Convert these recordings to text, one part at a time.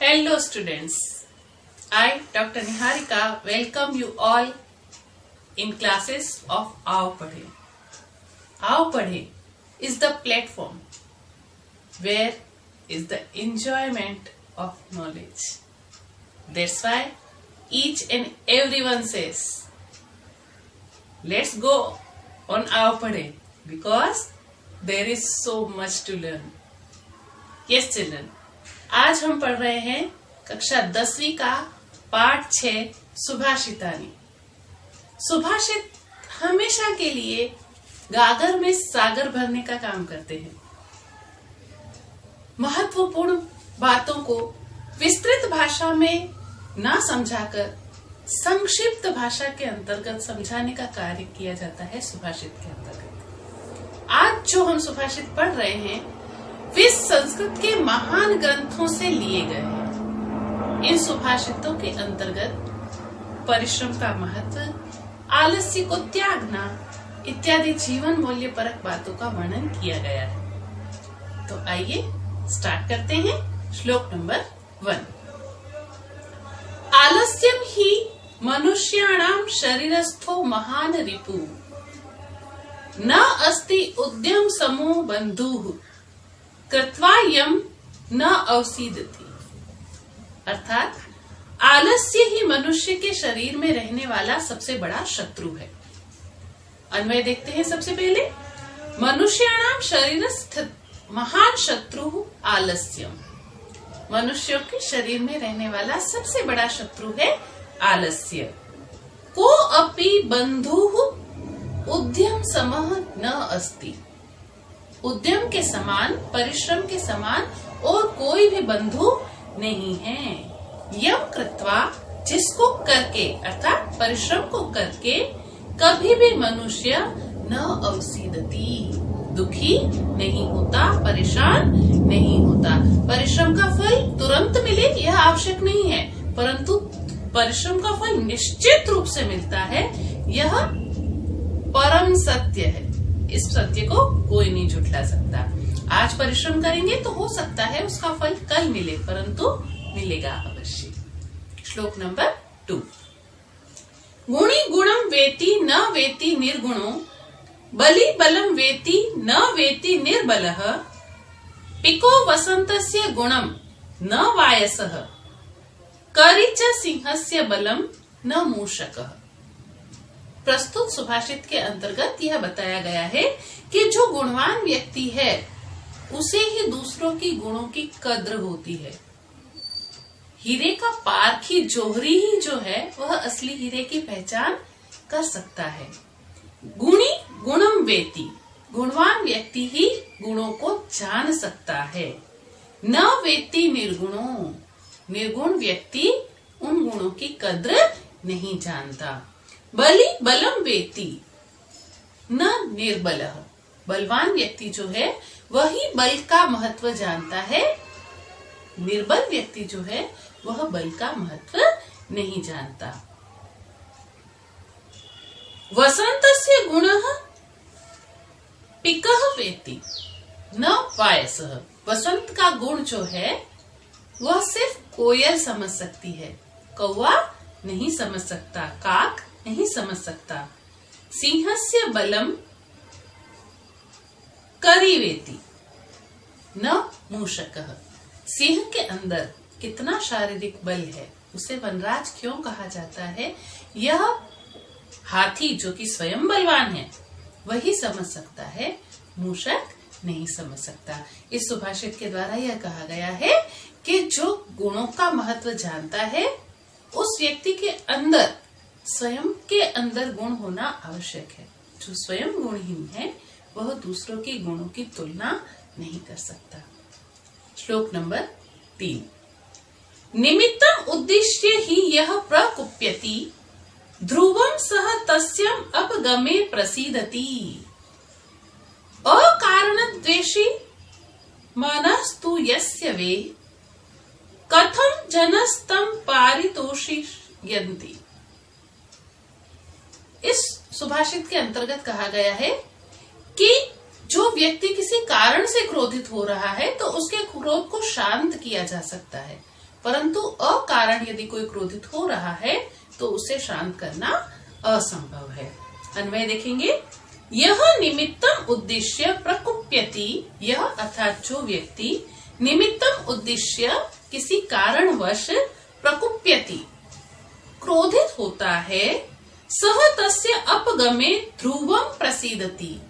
Hello students, I Dr. Niharika welcome you all in classes of Aao Padhe. Aao Padhe is the platform where is the enjoyment of knowledge. That's why each and everyone says, let's go on Aao Padhe because there is so much to learn. Yes children, आज हम पढ़ रहे हैं कक्षा 10वीं का पाठ 6 सुभाषितानी। सुभाषित हमेशा के लिए गागर में सागर भरने का काम करते हैं। महत्वपूर्ण बातों को विस्तृत भाषा में ना समझाकर संक्षिप्त भाषा के अंतर्गत समझाने का कार्य किया जाता है सुभाषित के अंतर्गत। आज जो हम सुभाषित पढ़ रहे हैं वे संस्कृत के महान ग्रंथों से लिए गए हैं। इन सुभाषितों के अंतर्गत परिश्रम का महत्व, आलस्य को त्यागना इत्यादि जीवन मूल्य परक बातों का वर्णन किया गया है। तो आइए स्टार्ट करते हैं। श्लोक नंबर 1। आलस्यम ही मनुष्याणाम शरीरस्थो महान रिपु न अस्ति उद्यम समो बंधुः कृत्वायम न अवसीदति। अर्थात आलस्य ही मनुष्य के शरीर में रहने वाला सबसे बड़ा शत्रु है। अन्वय देखते हैं। सबसे पहले मनुष्याणाम शरीरस्थ महान शत्रु आलस्यम। मनुष्यों के शरीर में रहने वाला सबसे बड़ा शत्रु है आलस्य। को अपि बंधुः उद्यम समः न अस्ति। उद्यम के समान, परिश्रम के समान और कोई भी बंधु नहीं है। यम कृत्वा, जिसको करके अर्थात परिश्रम को करके कभी भी मनुष्य न अवसीदति, दुखी नहीं होता, परेशान नहीं होता। परिश्रम का फल तुरंत मिले यह आवश्यक नहीं है, परंतु परिश्रम का फल निश्चित रूप से मिलता है। यह परम सत्य है। इस सत्य को कोई नहीं झुठला सकता। आज परिश्रम करेंगे तो हो सकता है उसका फल कल मिले, परंतु मिलेगा अवश्य। श्लोक नंबर 2। गुणी गुणम वेति न वेति निर्गुणो बलि बलम वेति न वेति निर्बलः पिको वसंतस्य गुणम न वायसः करिच सिंहस्य बलम न मूषकः। प्रस्तुत सुभाषित के अंतर्गत यह बताया गया है कि जो गुणवान व्यक्ति है उसे ही दूसरों की गुणों की कद्र होती है। हीरे का पारखी जौहरी ही जो है वह असली हीरे की पहचान कर सकता है। गुणी गुणम वेति, गुणवान व्यक्ति ही गुणों को जान सकता है। न वेति निर्गुणों, निर्गुण व्यक्ति उन गुणों की कद्र नहीं जानता। बलि बलम वेति न निर्बलः, बलवान व्यक्ति जो है वही बल का महत्व जानता है। निर्बल व्यक्ति जो है वह बल का महत्व नहीं जानता। वसंतस्य गुणः पिकः वेति न वायसः, वसंत का गुण जो है वह सिर्फ कोयल समझ सकती है, कौवा नहीं समझ सकता, काक नहीं समझ सकता। सिंहस्य बलम करिवेति न मूषकः, सिंह के अंदर कितना शारीरिक बल है उसे वनराज क्यों कहा जाता है, यह हाथी जो कि स्वयं बलवान है वही समझ सकता है, मूषक नहीं समझ सकता। इस सुभाषित के द्वारा यह कहा गया है कि जो गुणों का महत्व जानता है उस व्यक्ति के अंदर, स्वयं के अंदर गुण होना आवश्यक है। जो स्वयं गुणहीन है वह दूसरों के गुणों की तुलना नहीं कर सकता। श्लोक नंबर 3। निमित्तम उद्दिश्य ही यह प्रकुप्यति ध्रुवम सह तस्यम अपगमे प्रसीदति अकारण द्वेषी मनस्तु यस्य वे कथम जनस्तम पारितोषयन्ति। इस सुभाषित के अंतर्गत कहा गया है कि जो व्यक्ति किसी कारण से क्रोधित हो रहा है तो उसके क्रोध को शांत किया जा सकता है। परंतु अकारण यदि कोई क्रोधित हो रहा है तो उसे शांत करना असंभव है। अन्वय देखेंगे, यह निमित्तम उद्देश्य प्रकुप्यति, यह अर्थात जो व्यक्ति निमित्तम उद्देश्य किसी कारणवश प्रकुप्यति क्रोधित होता है, सह तस्य अपगमे ध्रुवम प्रसीदति,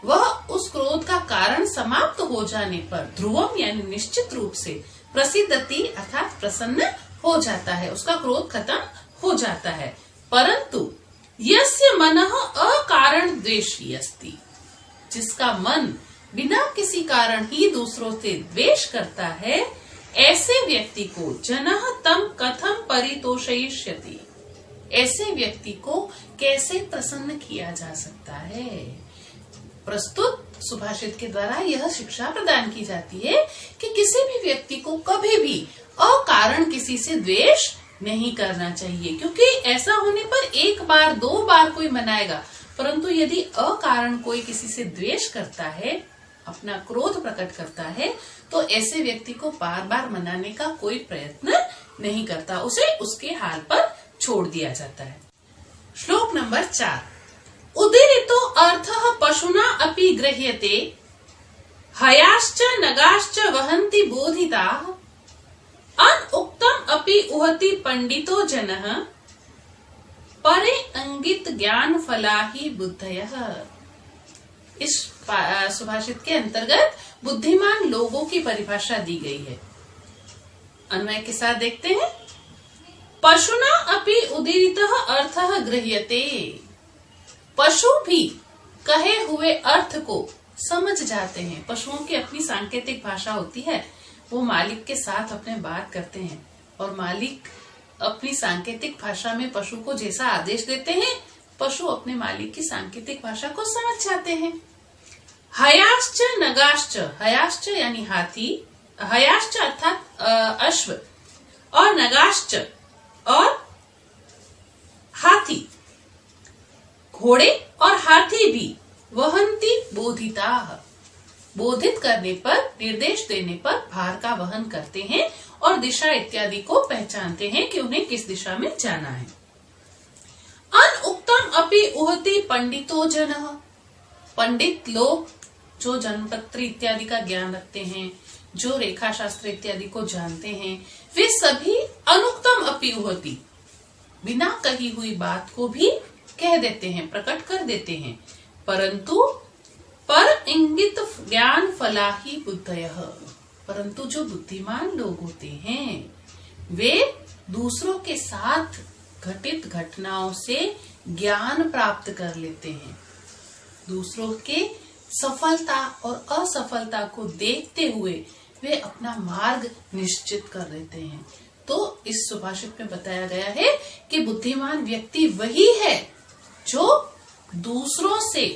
वह उस क्रोध का कारण समाप्त हो जाने पर ध्रुवम यानी निश्चित रूप से प्रसिद्धति अर्थात प्रसन्न हो जाता है, उसका क्रोध खत्म हो जाता है। परंतु यस्य मनः अकारण द्वेषी अस्ति, जिसका मन बिना किसी कारण ही दूसरों से द्वेष करता है, ऐसे व्यक्ति को जनः तम कथम परितोषयिष्यति, ऐसे व्यक्ति को कैसे प्रसन्न किया जा सकता है। प्रस्तुत सुभाषित के द्वारा यह शिक्षा प्रदान की जाती है कि किसी भी व्यक्ति को कभी भी अकारण किसी से द्वेष नहीं करना चाहिए, क्योंकि ऐसा होने पर एक बार दो बार कोई मनाएगा, परंतु यदि अकारण कोई किसी से द्वेष करता है, अपना क्रोध प्रकट करता है, तो ऐसे व्यक्ति को बार बार मनाने का कोई प्रयत्न नहीं करता, उसे उसके हाल पर छोड़ दिया जाता है। श्लोक नंबर 4, उदीरितो अर्थः पशुना अपि गृह्यते, हयाश्च नगाश्च वहन्ति बोधिताः, अनउक्तम अपि उहति पंडितो जनः, परे अंगित ज्ञान फलाहि बुद्धयः। इस सुभाषित के अंतर्गत बुद्धिमान लोगों की परिभाषा दी गई है। अन्वय के साथ देखते हैं, पशुना अपि उदीरितः अर्थः गृह्यते, पशु भी कहे हुए अर्थ को समझ जाते हैं। पशुओं की अपनी सांकेतिक भाषा होती है, वो मालिक के साथ अपने बात करते हैं और मालिक अपनी सांकेतिक भाषा में पशु को जैसा आदेश देते हैं, पशु अपने मालिक की सांकेतिक भाषा को समझ जाते हैं। हयाश्च नगाश्च, हयाश्च यानी हाथी, हयाश्च अर्थात अश्व, और नगाश्च और हाथी, घोड़े और हाथी भी वहन्ति बोधिताः, बोधित करने पर, निर्देश देने पर भार का वहन करते हैं और दिशा इत्यादि को पहचानते हैं कि उन्हें किस दिशा में जाना है। अनउक्तम अपि उहति पंडितो जनः, पंडित लोग जो जन्मपत्री इत्यादि का ज्ञान रखते हैं, जो रेखा शास्त्र इत्यादि को जानते हैं, वे सभी अनुक्तम अपि उहति, बिना कही हुई बात को भी कह देते हैं, प्रकट कर देते हैं, परंतु पर इंगित ज्ञान फलाहि बुद्धयः, परंतु जो बुद्धिमान लोग होते हैं वे दूसरों के साथ घटित घटनाओं से ज्ञान प्राप्त कर लेते हैं, दूसरों के सफलता और असफलता को देखते हुए वे अपना मार्ग निश्चित कर लेते हैं। तो इस सुभाषित में बताया गया है कि बुद्धिमान व्यक्ति वही है जो दूसरों से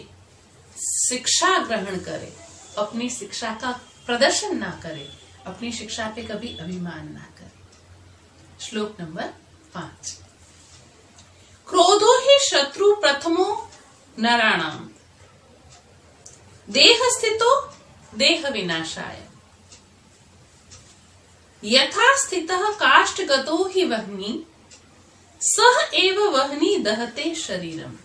शिक्षा ग्रहण करे, अपनी शिक्षा का प्रदर्शन ना करे, अपनी शिक्षा पे कभी अभिमान ना करे। श्लोक नंबर 5, क्रोधो हि शत्रु प्रथमो नराणाम, देह स्थितो देह विनाशाय, यथा स्थितः काष्ठगतो हि वह्नि, सह एव वह्नि दहते शरीरम।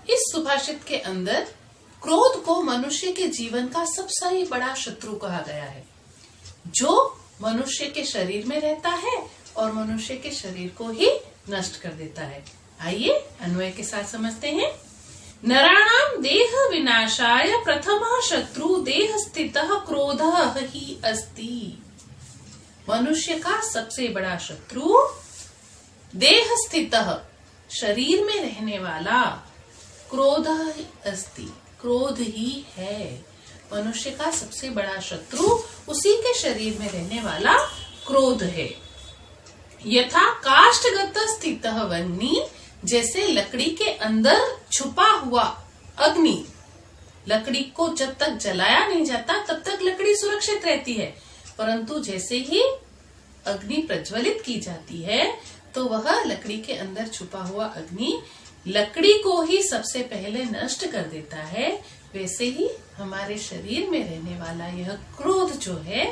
इस सुभाषित के अंदर क्रोध को मनुष्य के जीवन का सबसे बड़ा शत्रु कहा गया है, जो मनुष्य के शरीर में रहता है और मनुष्य के शरीर को ही नष्ट कर देता है। आइए अन्वय के साथ समझते हैं। नराणाम देह विनाशाय प्रथमः शत्रु देह स्थितः क्रोधः ही अस्ति, मनुष्य का सबसे बड़ा शत्रु देह स्थितः शरीर में रहने वाला क्रोधः अस्ति, क्रोध ही है। मनुष्य का सबसे बड़ा शत्रु उसी के शरीर में रहने वाला क्रोध है। यथा काष्ठगत स्थितः वह्नि, जैसे लकड़ी के अंदर छुपा हुआ अग्नि, लकड़ी को जब तक जलाया नहीं जाता तब तक लकड़ी सुरक्षित रहती है, परंतु जैसे ही अग्नि प्रज्वलित की जाती है तो वह लकड़ी के अंदर छुपा हुआ अग्नि लकड़ी को ही सबसे पहले नष्ट कर देता है। वैसे ही हमारे शरीर में रहने वाला यह क्रोध जो है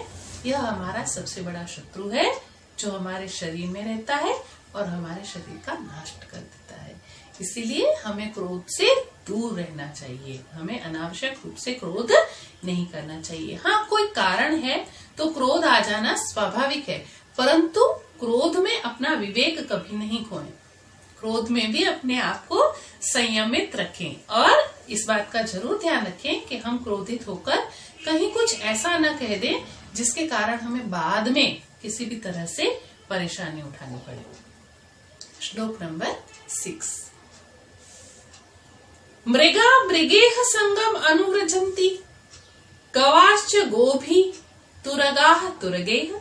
यह हमारा सबसे बड़ा शत्रु है जो हमारे शरीर में रहता है और हमारे शरीर का नाश कर देता है। इसीलिए हमें क्रोध से दूर रहना चाहिए, हमें अनावश्यक रूप से क्रोध नहीं करना चाहिए। हाँ, कोई कारण है तो क्रोध आ जाना स्वाभाविक है, परंतु क्रोध में अपना विवेक कभी नहीं खोएं। क्रोध में भी अपने आप को संयमित रखें और इस बात का जरूर ध्यान रखें कि हम क्रोधित होकर कहीं कुछ ऐसा न कह दें जिसके कारण हमें बाद में किसी भी तरह से परेशानी उठानी पड़े। श्लोक नंबर 6। मृगा मृगेह संगम अनुव्रजन्ति, गवाश्च गोभी तुरगाः तुरगेह,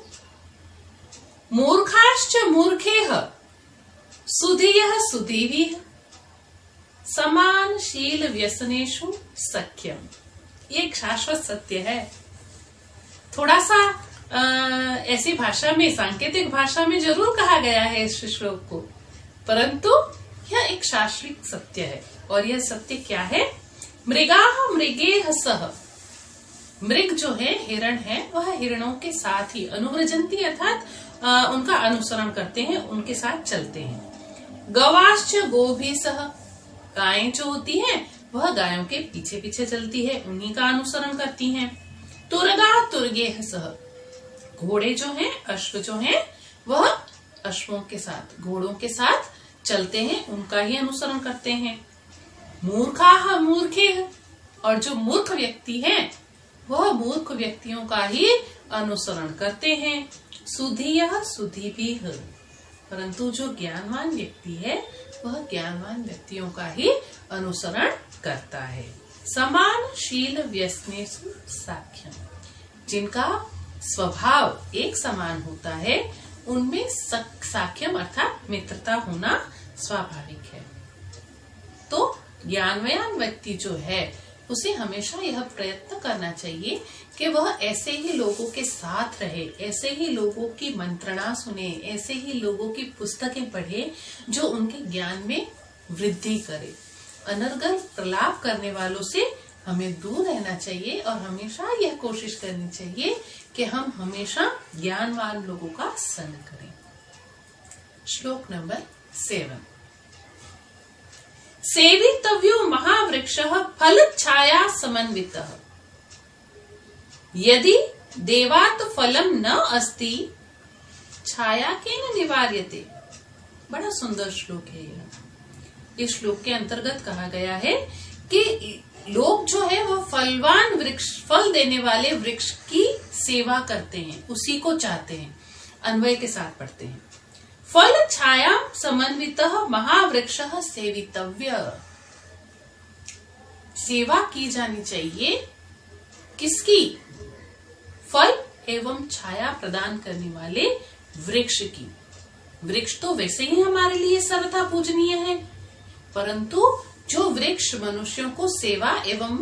मूर्खाश्च मूर्खेह सुधीयः सुधीभिः, समान शील व्यसनेषु सख्यम। ये एक शाश्वत सत्य है। थोड़ा सा ऐसी भाषा में, सांकेतिक भाषा में जरूर कहा गया है इस श्लोक को, परंतु यह एक शाश्वत सत्य है। और यह सत्य क्या है? मृगाः मृगेह सह, मृग जो है, हिरण है, वह हिरणों के साथ ही अनुव्रजन्ति अर्थात उनका अनुसरण करते हैं, उनके साथ चलते हैं। गवाश्च गोभी सह, गायें जो होती हैं वह गायों के पीछे पीछे चलती है, उन्हीं का अनुसरण करती हैं। तुरगा तुरगेह सह, घोड़े जो हैं, अश्व जो हैं, वह अश्वों के साथ, घोड़ों के साथ चलते हैं, उनका ही अनुसरण करते हैं। मूर्खाः मूर्खेः, और जो मूर्ख व्यक्ति हैं वह मूर्ख व्यक्तियों का ही अनुसरण करते हैं। सुधीयः सुधीभिः, परंतु जो ज्ञानवान व्यक्ति है वह ज्ञानवान व्यक्तियों का ही अनुसरण करता है। समान शील व्यसनेषु साख्यम, जिनका स्वभाव एक समान होता है उनमें साख्यम अर्थात मित्रता होना स्वाभाविक है। तो ज्ञानवान व्यक्ति जो है उसे हमेशा यह प्रयत्न करना चाहिए कि वह ऐसे ही लोगों के साथ रहे, ऐसे ही लोगों की मंत्रणा सुने, ऐसे ही लोगों की पुस्तकें पढ़े जो उनके ज्ञान में वृद्धि करे। अनर्गल प्रलाप करने वालों से हमें दूर रहना चाहिए और हमेशा यह कोशिश करनी चाहिए कि हम हमेशा ज्ञानवान लोगों का संग करें। श्लोक नंबर 7। सेवितव्यो महावृक्षः फल छाया समन्वितः, यदि देवात् फलम न अस्ति छाया केन निवार्यते। बड़ा सुंदर श्लोक है यह। इस श्लोक के अंतर्गत कहा गया है कि लोग जो है वह फलवान वृक्ष, फल देने वाले वृक्ष की सेवा करते हैं, उसी को चाहते हैं। अन्वय के साथ पढ़ते हैं। फल छाया समन्वितः महावृक्षः सेवितव्य, सेवा की जानी चाहिए किसकी? फल एवं छाया प्रदान करने वाले वृक्ष की। वृक्ष तो वैसे ही हमारे लिए सर्वथा पूजनीय है, परंतु जो वृक्ष मनुष्यों को सेवा एवं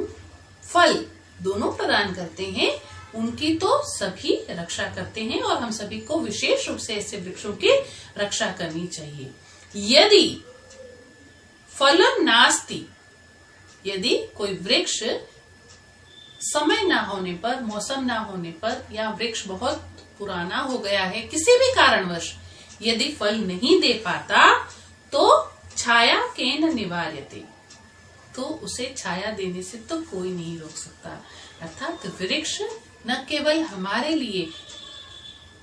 फल दोनों प्रदान करते हैं उनकी तो सभी रक्षा करते हैं और हम सभी को विशेष रूप से ऐसे वृक्षों की रक्षा करनी चाहिए। यदि फलम नास्ति, यदि कोई वृक्ष समय ना होने पर, मौसम ना होने पर, या वृक्ष बहुत पुराना हो गया है, किसी भी कारणवश यदि फल नहीं दे पाता तो छाया केन निवार्यते, तो उसे छाया देने से तो कोई नहीं रोक सकता। अर्थात वृक्ष न केवल हमारे लिए,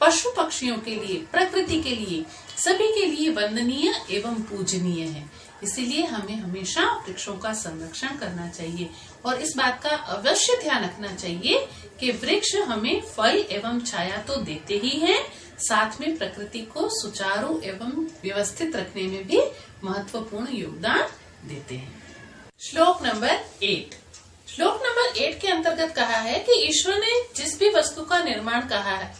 पशु पक्षियों के लिए, प्रकृति के लिए, सभी के लिए वंदनीय एवं पूजनीय है। इसीलिए हमें हमेशा वृक्षों का संरक्षण करना चाहिए और इस बात का अवश्य ध्यान रखना चाहिए कि वृक्ष हमें फल एवं छाया तो देते ही हैं, साथ में प्रकृति को सुचारू एवं व्यवस्थित रखने में भी महत्वपूर्ण योगदान देते हैं। श्लोक नंबर 8। श्लोक नंबर 8 के अंतर्गत कहा है कि ईश्वर ने जिस भी वस्तु का निर्माण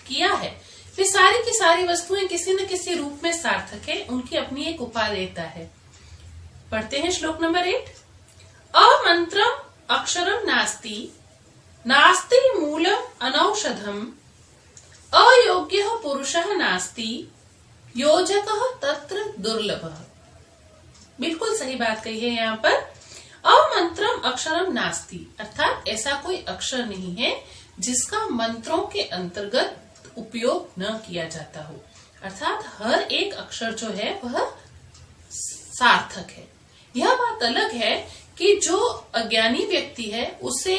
किया है वे सारी की सारी वस्तुएं किसी न किसी रूप में सार्थक है, उनकी अपनी एक उपादेयता है। पढ़ते हैं श्लोक नंबर 8। अमंत्रम अक्षरम नास्ति, नास्ति मूलम अनौषधम, अयोग्यः पुरुषः नास्ति, योजकः तत्र दुर्लभः। बिल्कुल सही बात कही है यहाँ पर। अमंत्रम अक्षरम नास्ति, अर्थात ऐसा कोई अक्षर नहीं है जिसका मंत्रों के अंतर्गत उपयोग न किया जाता हो। अर्थात हर एक अक्षर जो है वह सार्थक है। यह बात अलग है कि जो अज्ञानी व्यक्ति है उसे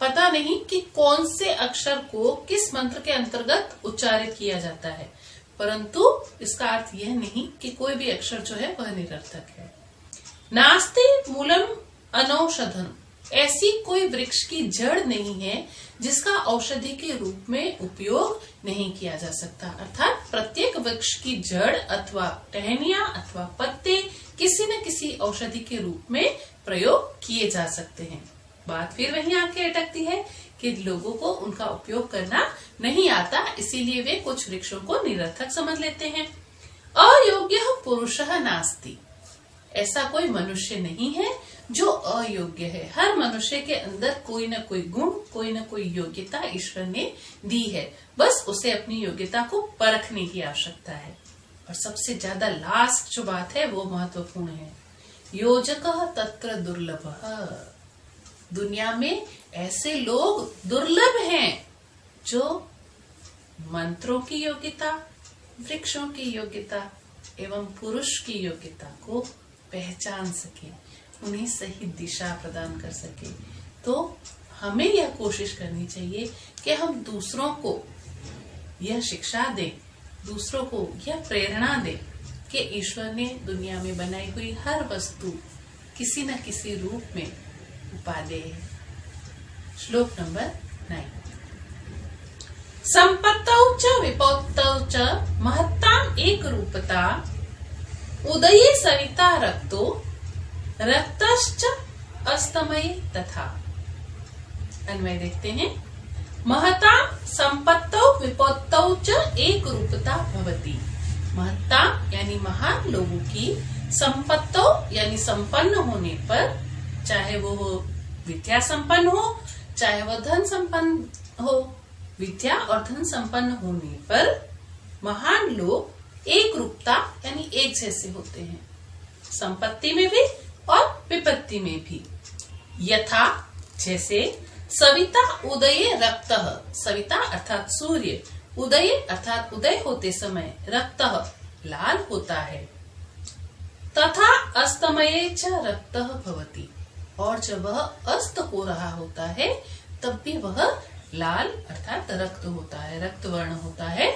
पता नहीं कि कौन से अक्षर को किस मंत्र के अंतर्गत उच्चारित किया जाता है, परंतु इसका अर्थ यह नहीं कि कोई भी अक्षर जो है वह निरर्थक है। नास्ति मूलम अनौषधम, ऐसी कोई वृक्ष की जड़ नहीं है जिसका औषधि के रूप में उपयोग नहीं किया जा सकता। अर्थात प्रत्येक वृक्ष की जड़ अथवा टहनियां अथवा पत्ते किसी न किसी औषधि के रूप में प्रयोग किए जा सकते हैं। बात फिर वहीं आके अटकती है कि लोगों को उनका उपयोग करना नहीं आता, इसीलिए वे कुछ वृक्षों को निरर्थक समझ लेते हैं। अयोग्य पुरुषः नास्ति, ऐसा कोई मनुष्य नहीं है जो अयोग्य है। हर मनुष्य के अंदर कोई न कोई गुण, कोई न कोई योग्यता ईश्वर ने दी है, बस उसे अपनी योग्यता को परखने की आवश्यकता है। और सबसे ज्यादा लास्ट जो बात है वो महत्वपूर्ण है, योजकः तत्र दुर्लभः। दुनिया में ऐसे लोग दुर्लभ हैं जो मंत्रों की योग्यता, वृक्षों की योग्यता एवं पुरुष की योग्यता को पहचान सके, उन्हें सही दिशा प्रदान कर सके। तो हमें यह कोशिश करनी चाहिए कि हम दूसरों को यह शिक्षा दें, दूसरों को यह प्रेरणा दें कि ईश्वर ने दुनिया में बनाई हुई हर वस्तु किसी न किसी रूप में उपादेय है। श्लोक नंबर 9। संपत्तौ च विपत्तौ च महत्ताम एक रूपता, उदये सविता रक्तो रक्तश्च अस्तमये तथा। अन्वय देखते हैं। महता संपत्तौ विपत्तौ च एक रूपता भवति। महत्ता यानी महान लोगों की, संपत्तौ यानी संपन्न होने पर, चाहे वो विद्या संपन्न हो चाहे वह धन संपन्न हो, विद्या और धन संपन्न होने पर महान लोग एक रूपता यानी एक जैसे होते हैं, संपत्ति में भी और विपत्ति में भी। यथा जैसे सविता उदये रक्तः, सविता अर्थात सूर्य, उदय अर्थात उदय होते समय, रक्तः लाल होता है, तथा अस्तमये च रक्तः भवति, और जब वह अस्त हो रहा होता है तब भी वह लाल अर्थात रक्त होता है, रक्त वर्ण होता है।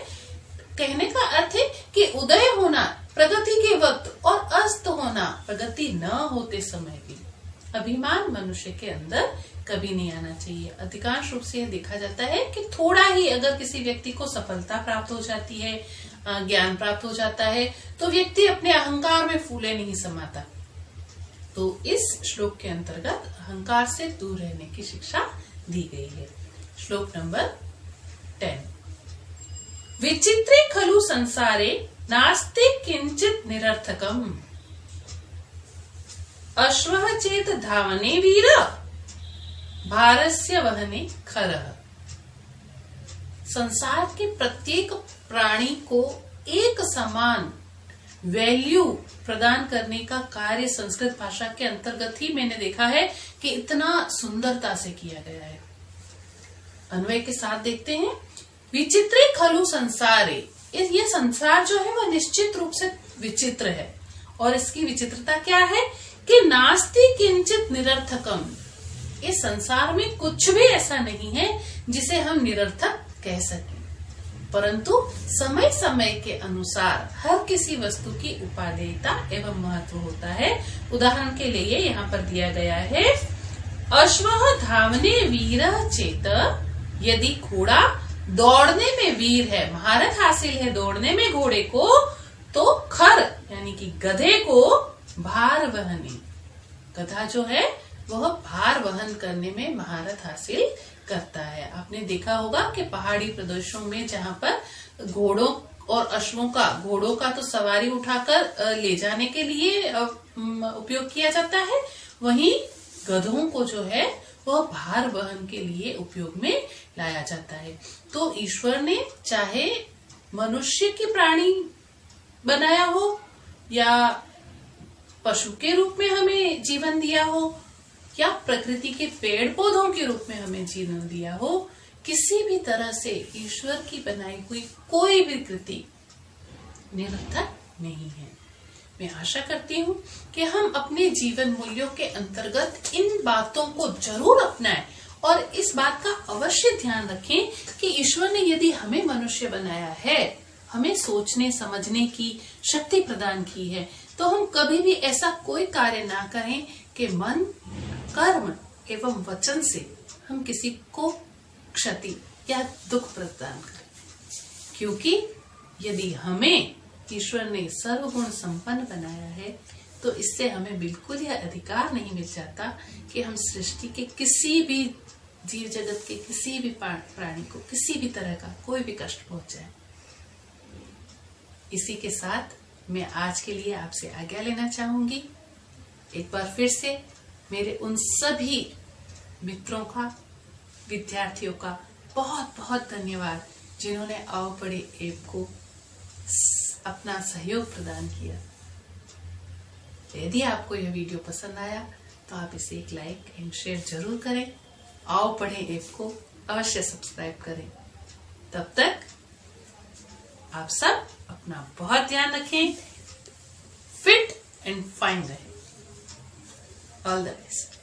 कहने का अर्थ है कि उदय होना प्रगति के वक्त और अस्त होना प्रगति न होते समय भी अभिमान मनुष्य के अंदर कभी नहीं आना चाहिए। अधिकांश रूप से यह देखा जाता है कि थोड़ा ही अगर किसी व्यक्ति को सफलता प्राप्त हो जाती है, ज्ञान प्राप्त हो जाता है, तो व्यक्ति अपने अहंकार में फूले नहीं समाता। तो इस श्लोक के अंतर्गत अहंकार से दूर रहने की शिक्षा दी गई है। श्लोक नंबर 10। विचित्रे खलु संसारे नास्ति किंचित निरर्थकम, अश्वः चेत धावने वीर भारस्य वहने खरः। संसार के प्रत्येक प्राणी को एक समान वैल्यू प्रदान करने का कार्य संस्कृत भाषा के अंतर्गत ही मैंने देखा है कि इतना सुंदरता से किया गया है। अन्वय के साथ देखते हैं। विचित्रे खलु संसारे, ये संसार जो है वह निश्चित रूप से विचित्र है, और इसकी विचित्रता क्या है कि नास्ति किंचित निरर्थकम, इस संसार में कुछ भी ऐसा नहीं है जिसे हम निरर्थक कह सकें, परंतु समय समय के अनुसार हर किसी वस्तु की उपादेयता एवं महत्व होता है। उदाहरण के लिए यहाँ पर दिया गया है, अश्वः धावने वीरः चेत, यदि घोड़ा दौड़ने में वीर है, महारत हासिल है दौड़ने में घोड़े को, तो खर यानी कि गधे को भार वहने, गधा जो है वह भार वहन करने में महारत हासिल करता है। आपने देखा होगा कि पहाड़ी प्रदेशों में जहाँ पर घोड़ों और अश्वों का, घोड़ों का तो सवारी उठाकर ले जाने के लिए उपयोग किया जाता है, वहीं गधों को जो है वह भार वहन के लिए उपयोग में लाया जाता है। तो ईश्वर ने चाहे मनुष्य की प्राणी बनाया हो या पशु के रूप में हमें जीवन दिया हो या प्रकृति के पेड़ पौधों के रूप में हमें जन्म दिया हो, किसी भी तरह से ईश्वर की बनाई हुई कोई भी कृति निरर्थक नहीं है। मैं आशा करती हूँ कि हम अपने जीवन मूल्यों के अंतर्गत इन बातों को जरूर अपनाएं और इस बात का अवश्य ध्यान रखें कि ईश्वर ने यदि हमें मनुष्य बनाया है, हमें सोचने समझने की शक्ति प्रदान की है, तो हम कभी भी ऐसा कोई कार्य ना करें कि मन, कर्म एवं वचन से हम किसी को क्षति या दुख प्रदान करें। क्योंकि यदि हमें ईश्वर ने सर्वगुण संपन्न बनाया है, तो इससे हमें बिल्कुल यह अधिकार नहीं मिल जाता कि हम सृष्टि के किसी भी जीव जगत के किसी भी प्राणी को किसी भी तरह का कोई भी कष्ट पहुंचाए। इसी के साथ मैं आज के लिए आपसे आज्ञा लेना चाहूंगी। एक बार फिर से मेरे उन सभी मित्रों का, विद्यार्थियों का बहुत बहुत धन्यवाद जिन्होंने आओ पढ़े ऐप को अपना सहयोग प्रदान किया। यदि आपको यह वीडियो पसंद आया तो आप इसे एक लाइक एंड शेयर जरूर करें। आओ पढ़े ऐप को अवश्य सब्सक्राइब करें। तब तक आप सब अपना बहुत ध्यान रखें, फिट एंड फाइन रहें। All the best.